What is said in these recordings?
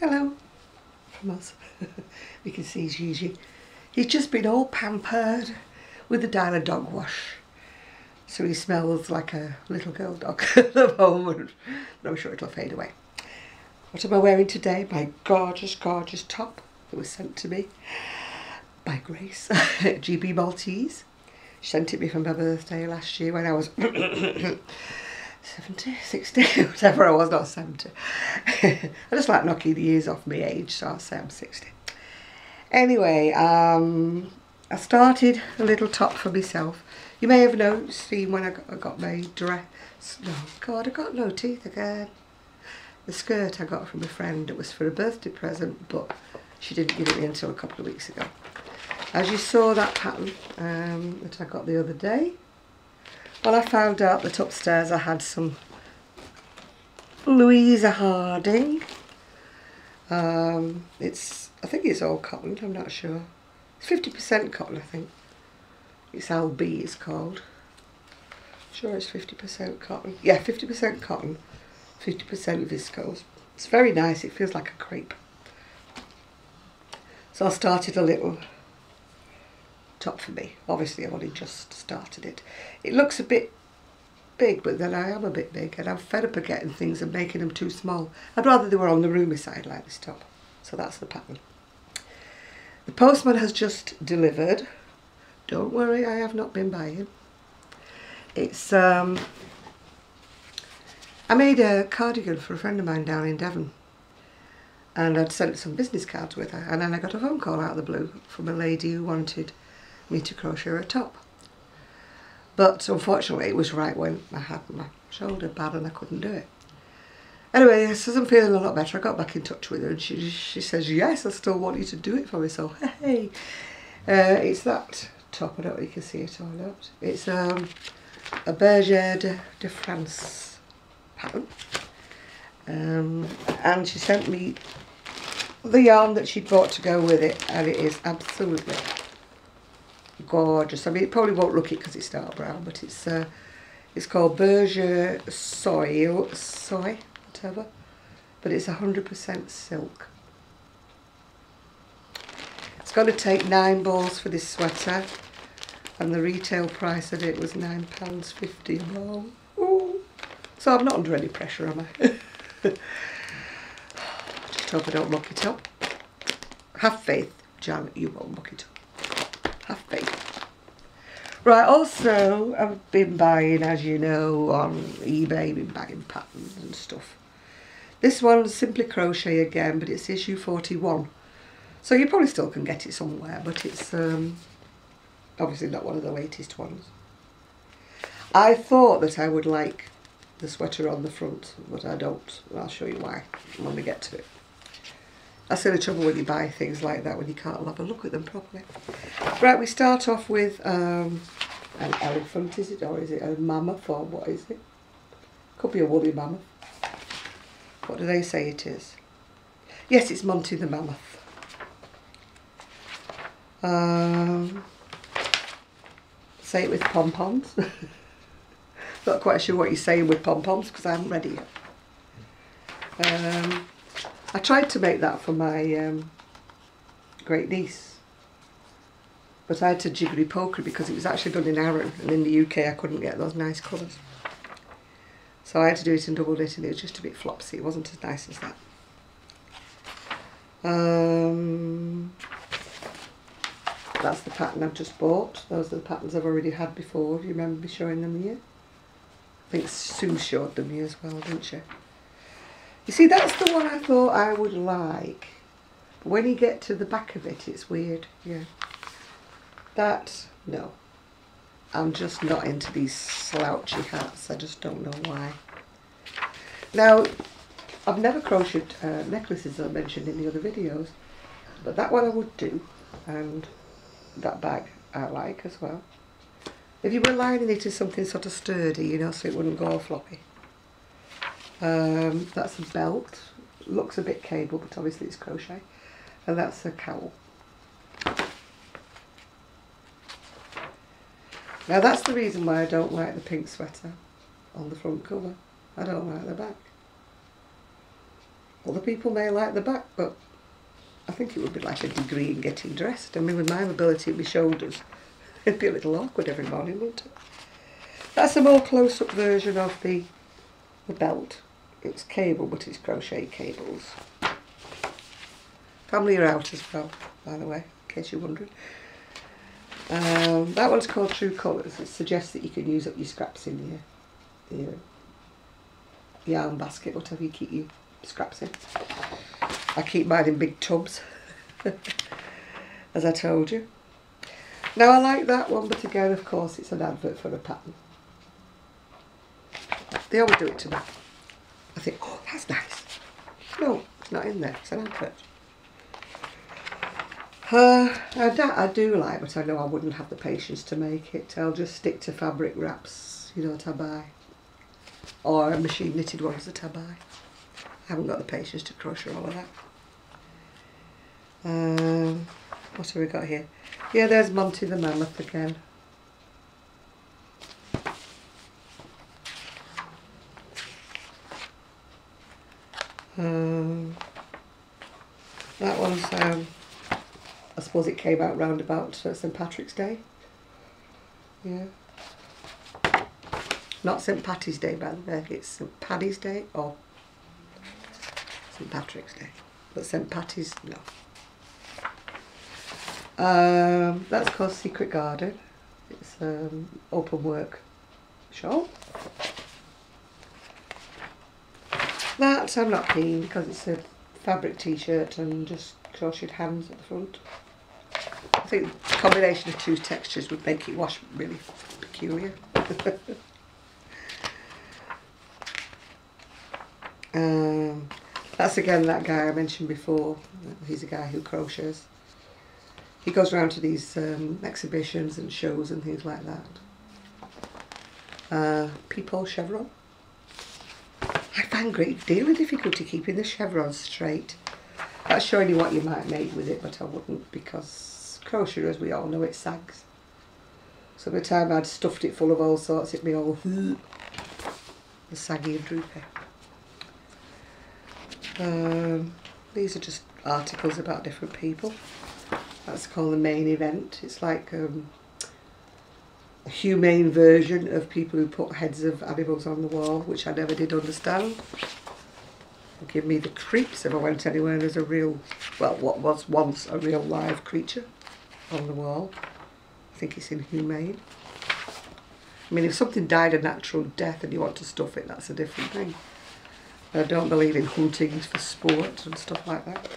Hello from us. You can see Gigi. He's just been all pampered with the Dyla dog wash. So he smells like a little girl dog at the moment. But I'm sure it'll fade away. What am I wearing today? My gorgeous, gorgeous top that was sent to me by Grace, GB Maltese. She sent it me for my birthday last year when I was 70, 60, whatever I was, not 70. I just like knocking the years off my age, so I'll say I'm 60. Anyway, I started a little top for myself. You may have seen when I got my dress. No, God, I got no teeth again. The skirt I got from a friend. It was for a birthday present, but she didn't give it me until a couple of weeks ago. As you saw that pattern that I got the other day, well, I found out that upstairs I had some Louisa Harding. I think it's all cotton, I'm not sure. It's 50% cotton, I think. It's LB, it's called. Sure, it's 50% cotton. Yeah, 50% cotton, 50% viscose. It's very nice, it feels like a crepe. So I started a little top for me. Obviously I've only just started it. It looks a bit big, but then I am a bit big and I'm fed up of getting things and making them too small. I'd rather they were on the roomy side like this top. So that's the pattern. The postman has just delivered. Don't worry, I have not been buying. It's I made a cardigan for a friend of mine down in Devon, and I'd sent some business cards with her, and then I got a phone call out of the blue from a lady who wanted me to crochet a top. But unfortunately it was right when I had my shoulder bad and I couldn't do it. Anyway, as I'm feeling a lot better, I got back in touch with her and she says, yes, I still want you to do it for me, so hey. It's that top, I don't know if you can see it or not. It's a Berger de France pattern. And she sent me the yarn that she'd bought to go with it, and it is absolutely gorgeous. I mean, it probably won't look it because it's dark brown, but it's called Berger soy, whatever. But it's 100% silk. It's going to take 9 balls for this sweater, and the retail price of it was £9.50 a ball. Ooh. So I'm not under any pressure, am I? Just hope I don't muck it up. Have faith, Jan, you won't muck it up. Have faith. Right, also I've been buying, as you know, on eBay, been buying patterns and stuff. This one's Simply Crochet again, but it's issue 41. So you probably still can get it somewhere, but it's obviously not one of the latest ones. I thought that I would like the sweater on the front, but I don't. I'll show you why when we get to it. That's the only trouble when you buy things like that, when you can't have a look at them properly. Right, we start off with an elephant, is it? Or is it a mammoth, or what is it? Could be a woolly mammoth. What do they say it is? Yes, it's Monty the Mammoth. Say it with pom-poms. Not quite sure what you're saying with pom-poms because I haven't read it yet. I tried to make that for my great niece, but I had to jiggery poker because it was actually done in Aran, and in the UK I couldn't get those nice colours. So I had to do it in double knit, and it was just a bit flopsy. It wasn't as nice as that. That's the pattern I've just bought. Those are the patterns I've already had before. Do you remember me showing them here? I think Sue showed them here as well, didn't she? You see, that's the one I thought I would like. But when you get to the back of it, it's weird. Yeah. No. I'm just not into these slouchy hats. I just don't know why. Now, I've never crocheted necklaces, as I mentioned in the other videos. But that one I would do. And that bag I like as well. If you were lining it to something sort of sturdy, you know, so it wouldn't go all floppy. That's a belt. Looks a bit cable, but obviously it's crochet. And that's a cowl. Now that's the reason why I don't like the pink sweater on the front cover. I don't like the back. Other people may like the back, but I think it would be like a degree in getting dressed. I mean, with my mobility in my shoulders, it'd be a little awkward every morning, wouldn't it? That's a more close-up version of the belt. It's cable, but it's crochet cables. Family are out as well, by the way, in case you're wondering. That one's called True Colours. It suggests that you can use up your scraps in your yarn basket, whatever you keep your scraps in. I keep mine in big tubs, as I told you. Now I like that one, but again, of course, it's an advert for a pattern. They always do it to me. I think, oh, that's nice. No, it's not in there, it's an advert. I do like, but I know I wouldn't have the patience to make it. I'll just stick to fabric wraps, you know, that I buy. Or machine knitted ones that I buy. I haven't got the patience to crochet all of that. What have we got here? Yeah, there's Monty the Mammoth again. That one's, I suppose it came out round about St Patrick's Day. Yeah. Not St Patty's Day, by the way. It's St Paddy's Day or St Patrick's Day. But St Patty's, no. That's called Secret Garden. It's open work shawl. That I'm not keen because it's a fabric t-shirt and just crocheted hands at the front. I think the combination of two textures would make it wash really peculiar. That's again that guy I mentioned before. He's a guy who crochets. He goes around to these exhibitions and shows and things like that. Peephole chevron. I find a great deal of difficulty keeping the chevron straight. That's showing you what you might make with it, but I wouldn't, because crochet, as we all know, it sags. So by the time I'd stuffed it full of all sorts, it'd be all saggy and droopy. These are just articles about different people. That's called the main event. It's like a humane version of people who put heads of animals on the wall, which I never did understand. It'd give me the creeps if I went anywhere and there's a real, well, what was once a real live creature on the wall. I think it's inhumane. I mean, if something died a natural death and you want to stuff it, that's a different thing. I don't believe in hunting for sport and stuff like that.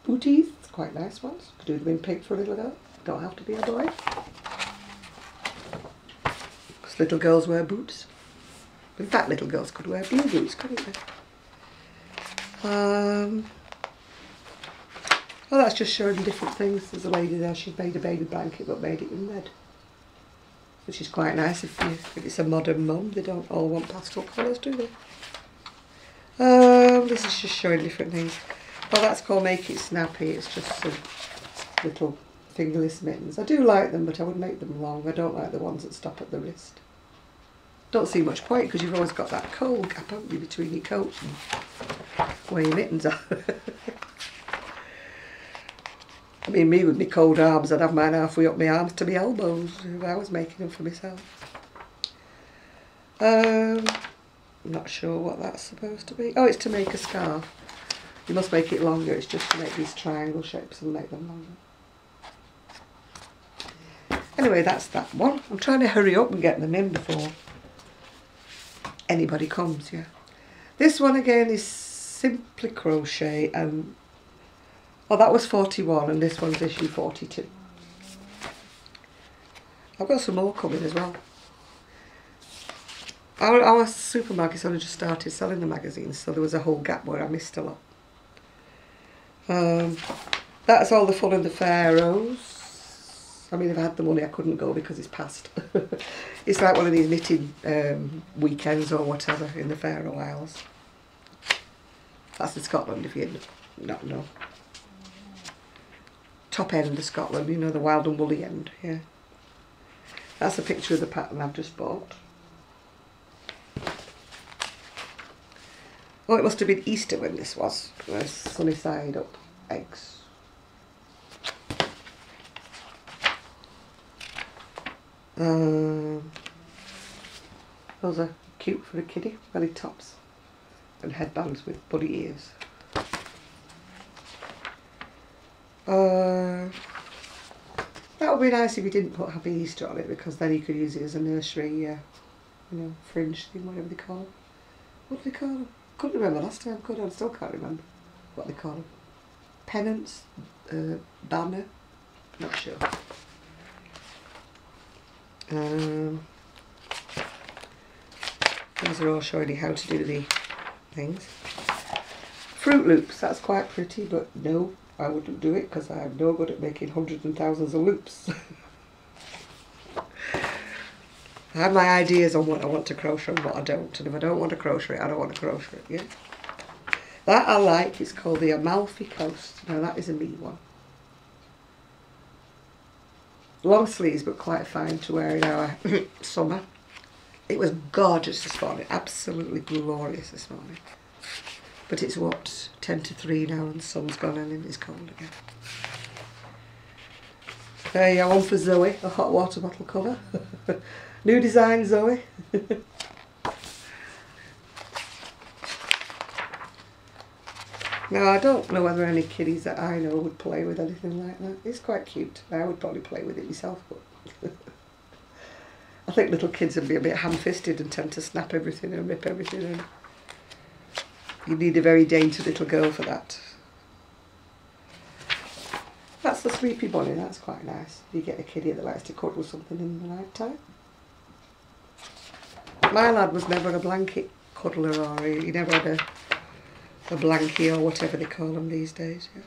Booties, quite nice ones. Could do them in pink for a little girl. Don't have to be a boy. Because little girls wear boots. In fact, little girls could wear blue boots, couldn't they? Oh, that's just showing different things. There's a lady there, she's made a baby blanket but made it in red. Which is quite nice if it's a modern mum. They don't all want pastel colours, do they? This is just showing different things. Well, that's called Make It Snappy. It's just some little fingerless mittens. I do like them, but I would make them long. I don't like the ones that stop at the wrist. Don't see much point because you've always got that cold gap, haven't you, between your coats and where your mittens are. I mean, me with my cold arms, I'd have mine halfway up my arms to my elbows if I was making them for myself. I'm not sure what that's supposed to be. Oh, it's to make a scarf. You must make it longer. It's just to make these triangle shapes and make them longer. Anyway, that's that one. I'm trying to hurry up and get them in before anybody comes, yeah. This one again is Simply Crochet, and oh, that was 41 and this one's issue 42. I've got some more coming as well. Our supermarket's only just started selling the magazines, so there was a whole gap where I missed a lot. That's all the fun and the Pharaohs. I mean, if I had the money I couldn't go because it's past. It's like one of these knitting weekends or whatever in the Faroe Isles. That's in Scotland if you not know. Top end of Scotland, you know, the wild and woolly end, yeah. That's a picture of the pattern I've just bought. Oh, it must have been Easter when this was. Sunny side up eggs. Those are cute for a kiddie. Belly tops and headbands with bunny ears. That would be nice if you didn't put Happy Easter on it, because then you could use it as a nursery, you know, fringe thing, whatever they call them. What do they call them? Couldn't remember last time, could I? Still can't remember what they call them. Pennants, banner, not sure. These are all showing you how to do the things. Fruit Loops, that's quite pretty, but no, I wouldn't do it because I'm no good at making hundreds and thousands of loops. I have my ideas on what I want to crochet and what I don't, and if I don't want to crochet it, I don't want to crochet it, yeah? That I like, it's called the Amalfi Coast. Now that is a me one. Long sleeves, but quite fine to wear in our summer. It was gorgeous this morning, absolutely glorious this morning. But it's what, 10 to 3 now, and the sun's gone and it's cold again. There you go, one for Zoe, a hot water bottle cover. New design, Zoe. Now, I don't know whether any kiddies that I know would play with anything like that. It's quite cute. I would probably play with it myself, but I think little kids would be a bit ham-fisted and tend to snap everything and rip everything, and you need a very dainty little girl for that. That's the Sleepy Bunny, that's quite nice. You get a kiddie that likes to cuddle something in the night time. My lad was never a blanket cuddler, or he never had a blankie or whatever they call them these days. Yeah.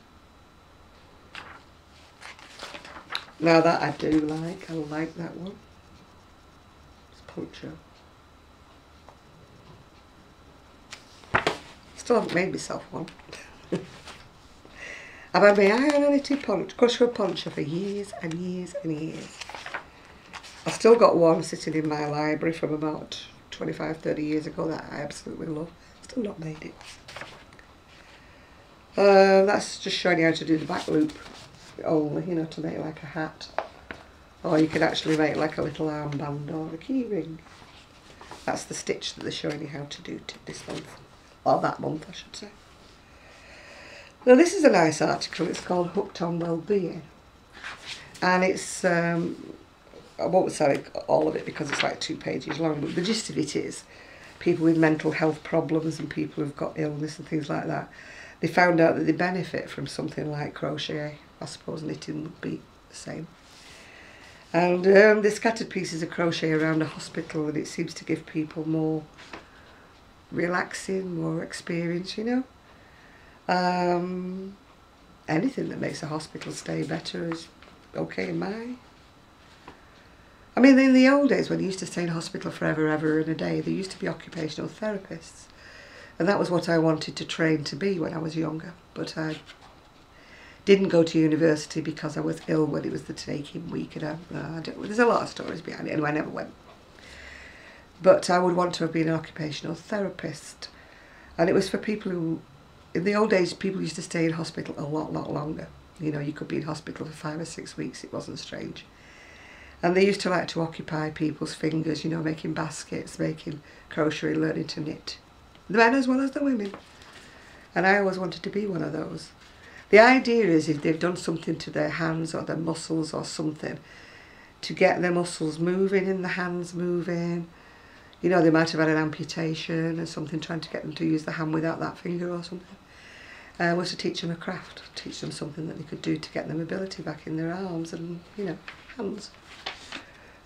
Now that I do like, I like that one. It's Poncho. Still haven't made myself one. I've had my eye on a knitted crochet poncho for years and years and years. I've still got one sitting in my library from about 25-30 years ago that I absolutely love. Still not made it. That's just showing you how to do the back loop only, you know, to make like a hat. Or you could actually make like a little armband or a key ring. That's the stitch that they're showing you how to do this month. Or that month, I should say. Now this is a nice article. It's called Hooked on Wellbeing. And it's, I won't say all of it because it's like 2 pages long, but the gist of it is people with mental health problems and people who've got illness and things like that, they found out that they benefit from something like crochet. I suppose knitting would be the same. And they scattered pieces of crochet around a hospital, and it seems to give people more relaxing, more experience, you know. Anything that makes a hospital stay better is okay in my... I mean, in the old days when you used to stay in hospital forever, ever and a day, there used to be occupational therapists. And that was what I wanted to train to be when I was younger. But I didn't go to university because I was ill when it was the taking week. And there's a lot of stories behind it, and I never went. But I would want to have been an occupational therapist. And it was for people who, in the old days, people used to stay in hospital a lot longer. You know, you could be in hospital for 5 or 6 weeks, it wasn't strange. And they used to like to occupy people's fingers, you know, making baskets, making crochet, learning to knit. The men as well as the women. And I always wanted to be one of those. The idea is if they've done something to their hands or their muscles or something, to get their muscles moving and the hands moving. You know, they might have had an amputation or something, trying to get them to use the hand without that finger or something. Was to teach them a craft, teach them something that they could do to get their mobility back in their arms and, you know, hands.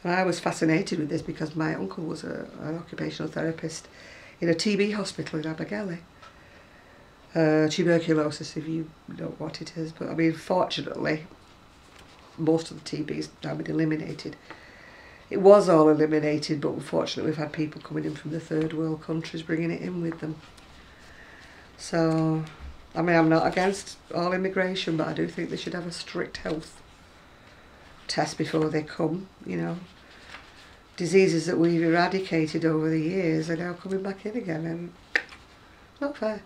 And I was fascinated with this because my uncle was an occupational therapist in a TB hospital in Abergele. Tuberculosis, if you know what it is. But I mean, fortunately, most of the TB has now been eliminated. It was all eliminated, but unfortunately we've had people coming in from the third world countries bringing it in with them. So, I mean, I'm not against all immigration, but I do think they should have a strict health test before they come, you know. Diseases that we've eradicated over the years are now coming back in again, and Not fair.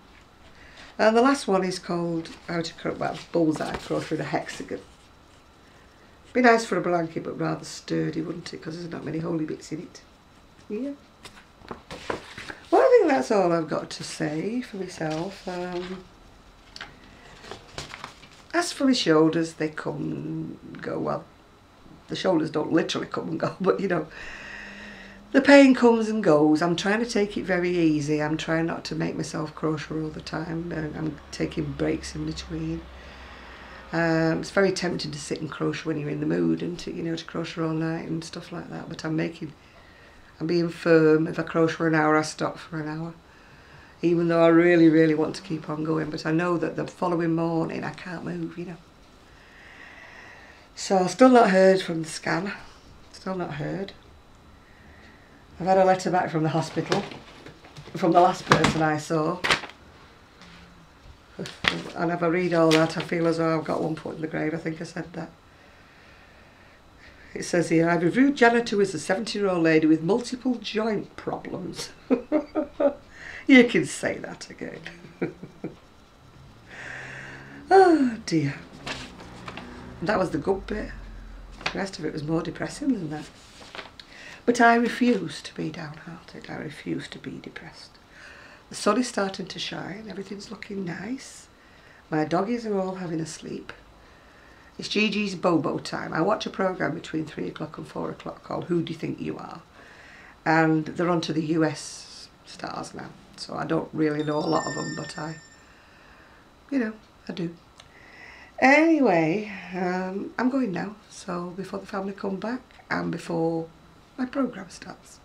And the last one is called how to crochet, well, bullseye crochet with a hexagon. Be nice for a blanket, but rather sturdy, wouldn't it? Because there's not many holy bits in it. Yeah. Well, I think that's all I've got to say for myself. As for my shoulders, they come and go. Well, the shoulders don't literally come and go, but you know, the pain comes and goes. I'm trying to take it very easy. I'm trying not to make myself crochet all the time. I'm taking breaks in between. It's very tempting to sit and crochet when you're in the mood and to, you know, to crochet all night and stuff like that. But I'm being firm. If I crochet for an hour, I stop for an hour. Even though I really, really want to keep on going. But I know that the following morning I can't move, you know. So still not heard from the scan. Still not heard. I've had a letter back from the hospital. From the last person I saw. And if I read all that, I feel as though I've got one foot in the grave. I think I said that. It says here, I've reviewed Janet, who is a 70-year-old lady with multiple joint problems. You can say that again. Oh dear. That was the good bit. The rest of it was more depressing than that. But I refuse to be downhearted. I refuse to be depressed. The sun is starting to shine. Everything's looking nice. My doggies are all having a sleep. It's Gigi's Bobo time. I watch a programme between 3 o'clock and 4 o'clock called Who Do You Think You Are? And they're on to the US stars now. So I don't really know a lot of them, but you know, I do. Anyway, I'm going now. So before the family come back and before my programme starts.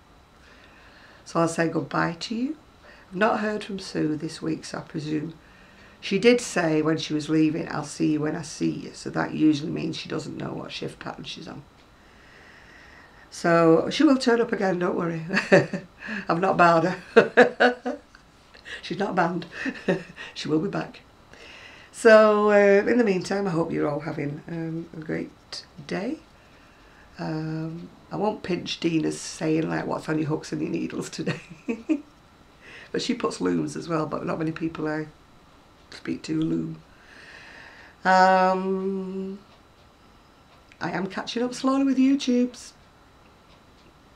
So I'll say goodbye to you. I've not heard from Sue this week, so I presume she did say when she was leaving, I'll see you when I see you. So that usually means she doesn't know what shift pattern she's on. So she will turn up again, don't worry. I've not barred her. She's not banned. She will be back. So in the meantime, I hope you're all having a great day. I won't pinch Dina's saying like what's on your hooks and your needles today. But she puts looms as well, but not many people I speak to loom. I am catching up slowly with YouTubes.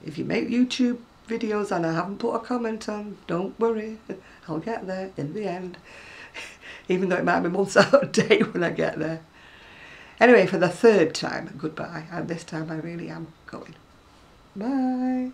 If you make YouTube videos and I haven't put a comment on, don't worry, I'll get there in the end. Even though it might be months out of date when I get there. Anyway, for the third time, goodbye. And this time I really am going. Bye.